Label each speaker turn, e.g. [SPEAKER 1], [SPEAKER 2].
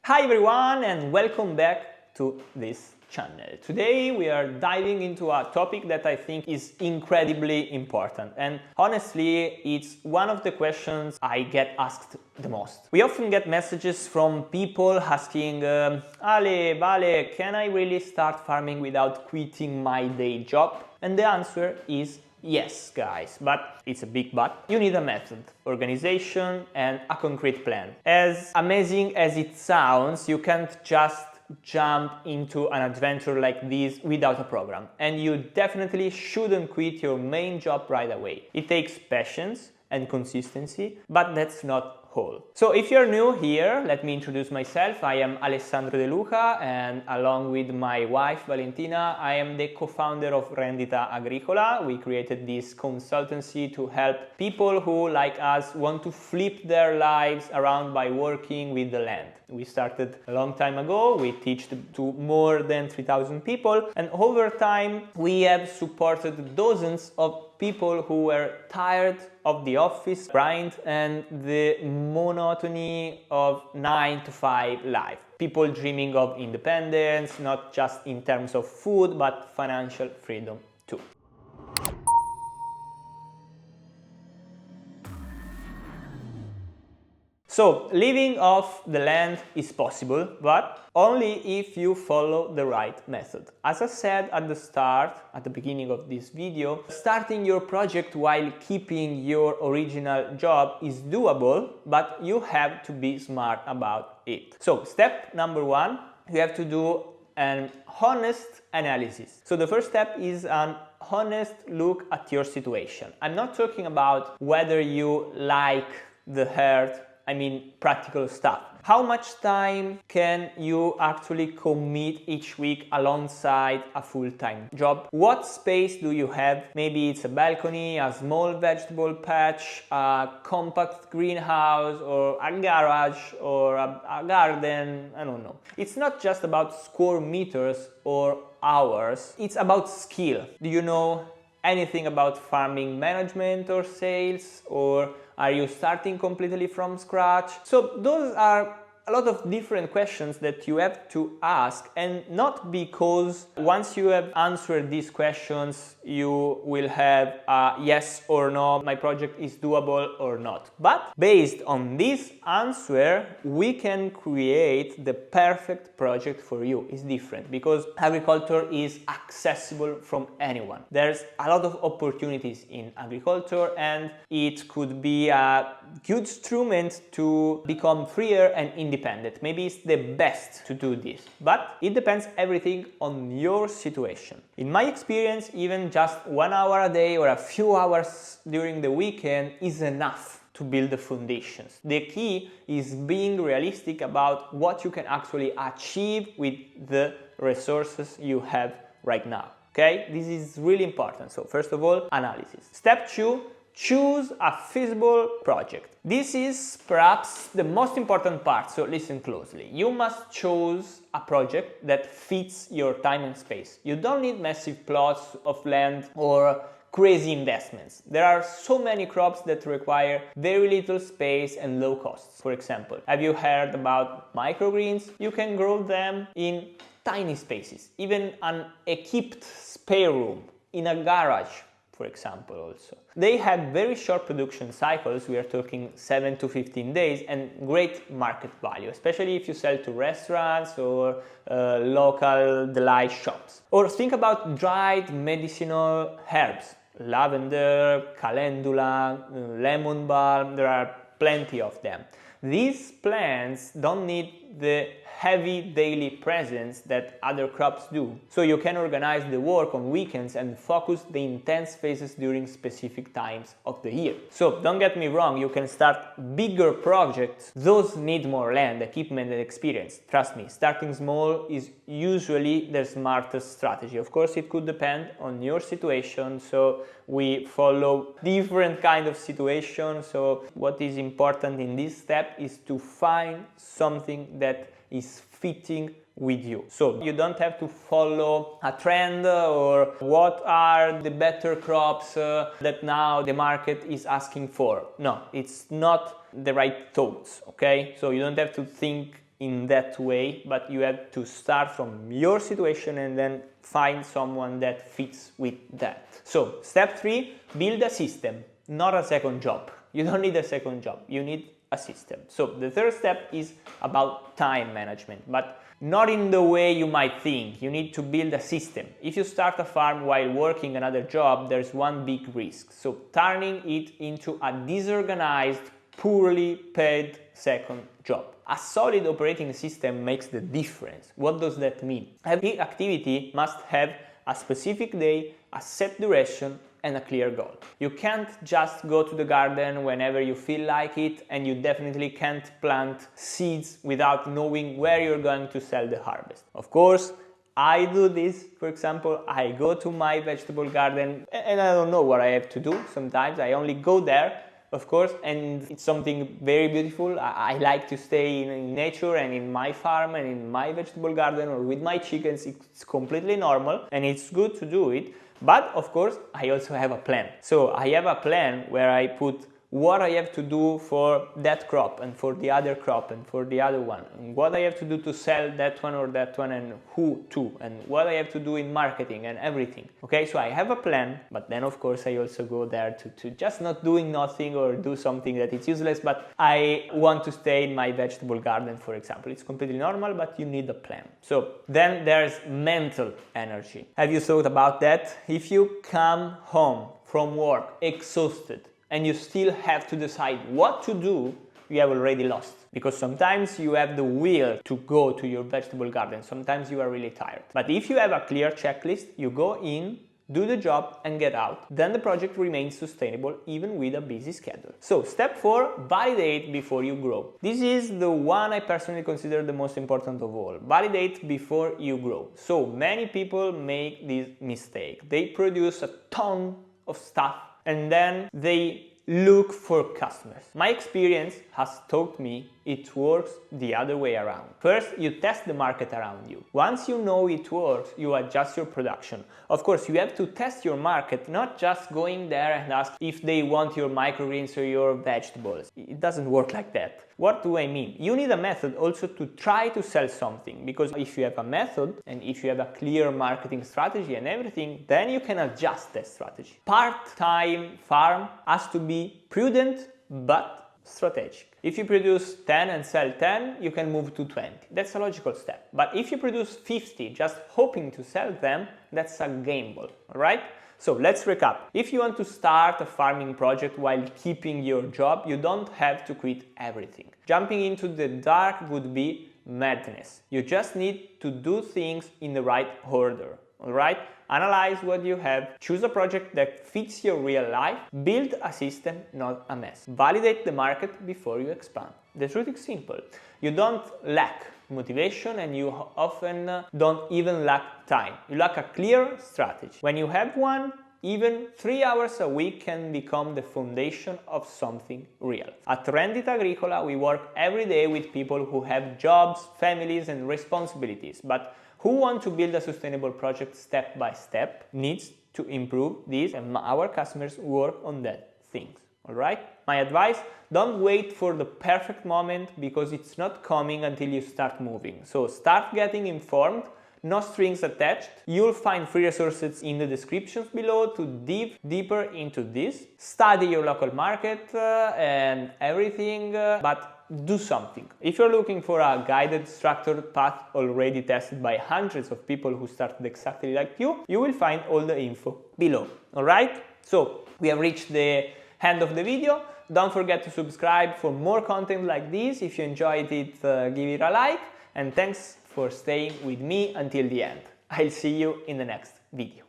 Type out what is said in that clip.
[SPEAKER 1] Hi everyone and welcome back to this channel. Today we are diving into a topic that I think is incredibly important, and honestly it's one of the questions I get asked the most. We often get messages from people asking Ale, Vale, can I really start farming without quitting my day job? And the answer is yes, guys, but it's a big but. You need a method, organization, and a concrete plan. As amazing as it sounds, you can't just jump into an adventure like this without a program. And you definitely shouldn't quit your main job right away. It takes patience and consistency, but that's not all. So if you're new here, let me introduce myself. I am Alessandro De Luca, and along with my wife Valentina, I am the co-founder of Rendita Agricola. We created this consultancy to help people who, like us, want to flip their lives around by working with the land. We started a long time ago. We teach to more than 3,000 people, and over time we have supported dozens of people who were tired of the office grind and the monotony of 9-to-5 life. People dreaming of independence, not just in terms of food, but financial freedom too. So, living off the land is possible, but only if you follow the right method. As I said at the start, at the beginning of this video, starting your project while keeping your original job is doable, but you have to be smart about it. So, step number one, you have to do an honest analysis. So the first step is an honest look at your situation. I'm not talking about whether you like the herd, I mean practical stuff. How much time can you actually commit each week alongside a full-time job? What space do you have? Maybe it's a balcony, a small vegetable patch, a compact greenhouse, or a garage, or a garden, I don't know. It's not just about square meters or hours, it's about skill. Do you know anything about farming management or sales, or are you starting completely from scratch? So those are a lot of different questions that you have to ask, and not because once you have answered these questions you will have a yes or no, my project is doable or not. But based on this answer we can create the perfect project for you. It's different because agriculture is accessible from anyone. There's a lot of opportunities in agriculture, and it could be a good instrument to become freer and independent. Maybe it's the best to do this, but it depends everything on your situation. In my experience, even just 1 hour a day or a few hours during the weekend is enough to build the foundations. The key is being realistic about what you can actually achieve with the resources you have right now. Okay, this is really important. So first of all, analysis. Step 2, choose a feasible project. This is perhaps the most important part, so listen closely. You must choose a project that fits your time and space. You don't need massive plots of land or crazy investments. There are so many crops that require very little space and low costs. For example, have you heard about microgreens? You can grow them in tiny spaces, even an equipped spare room in a garage, for example. Also, they have very short production cycles. We are talking 7 to 15 days, and great market value, especially if you sell to restaurants or local delight shops. Or think about dried medicinal herbs, lavender, calendula, lemon balm. There are plenty of them. These plants don't need the heavy daily presence that other crops do, so you can organize the work on weekends and focus the intense phases during specific times of the year. So don't get me wrong, you can start bigger projects. Those need more land, equipment and experience. Trust me, starting small is usually the smartest strategy. Of course, it could depend on your situation, so we follow different kind of situations. So what is important in this step is to find something that is fitting with you. So you don't have to follow a trend or what are the better crops that now the market is asking for. No, it's not the right thoughts, okay? So you don't have to think in that way, but you have to start from your situation and then find someone that fits with that. So step 3, build a system, not a second job. You don't need a second job, you need a system. So the third step is about time management, but not in the way you might think. You need to build a system. If you start a farm while working another job, there's one big risk. So turning it into a disorganized, poorly paid second job. A solid operating system makes the difference. What does that mean? Every activity must have a specific day, a set duration, and a clear goal. You can't just go to the garden whenever you feel like it, and you definitely can't plant seeds without knowing where you're going to sell the harvest. Of course, I do this, for example, I go to my vegetable garden and I don't know what I have to do sometimes. I only go there, of course, and it's something very beautiful. I like to stay in nature and in my farm and in my vegetable garden or with my chickens. It's completely normal and it's good to do it. But of course, I also have a plan. So I have a plan where I put what I have to do for that crop and for the other crop and for the other one, and what I have to do to sell that one or that one and who to, and what I have to do in marketing and everything. Okay, so I have a plan, but then of course I also go there to just not doing nothing or do something that is useless, but I want to stay in my vegetable garden, for example. It's completely normal, but you need a plan. So then there's mental energy. Have you thought about that? If you come home from work exhausted, and you still have to decide what to do, you have already lost. Because sometimes you have the will to go to your vegetable garden, sometimes you are really tired. But if you have a clear checklist, you go in, do the job and get out, then the project remains sustainable even with a busy schedule. So step 4, validate before you grow. This is the one I personally consider the most important of all. Validate before you grow. So many people make this mistake. They produce a ton of stuff and then they look for customers. My experience has taught me it works the other way around. First, you test the market around you. Once you know it works, you adjust your production. Of course, you have to test your market, not just going there and ask if they want your microgreens or your vegetables. It doesn't work like that. What do I mean? You need a method also to try to sell something, because if you have a method and if you have a clear marketing strategy and everything, then you can adjust that strategy. Part-time farm has to be prudent but strategic. If you produce 10 and sell 10, you can move to 20. That's a logical step. But if you produce 50 just hoping to sell them, that's a gamble, all right? So let's recap. If you want to start a farming project while keeping your job, you don't have to quit everything. Jumping into the dark would be madness. You just need to do things in the right order, all right? Analyze what you have, choose a project that fits your real life, build a system, not a mess. Validate the market before you expand. The truth is simple. You don't lack motivation and you often don't even lack time. You lack a clear strategy. When you have one, even 3 hours a week can become the foundation of something real. At Rendita Agricola, we work every day with people who have jobs, families, and responsibilities, but who want to build a sustainable project step by step, needs to improve this, and our customers work on that things. All right? My advice, don't wait for the perfect moment because it's not coming until you start moving. So start getting informed, no strings attached. You'll find free resources in the descriptions below to dive deeper into this. Study your local market and everything, but do something. If you're looking for a guided, structured path already tested by hundreds of people who started exactly like you, you will find all the info below. All right? So we have reached the end of the video. Don't forget to subscribe for more content like this. If you enjoyed it, give it a like, and thanks for staying with me until the end. I'll see you in the next video.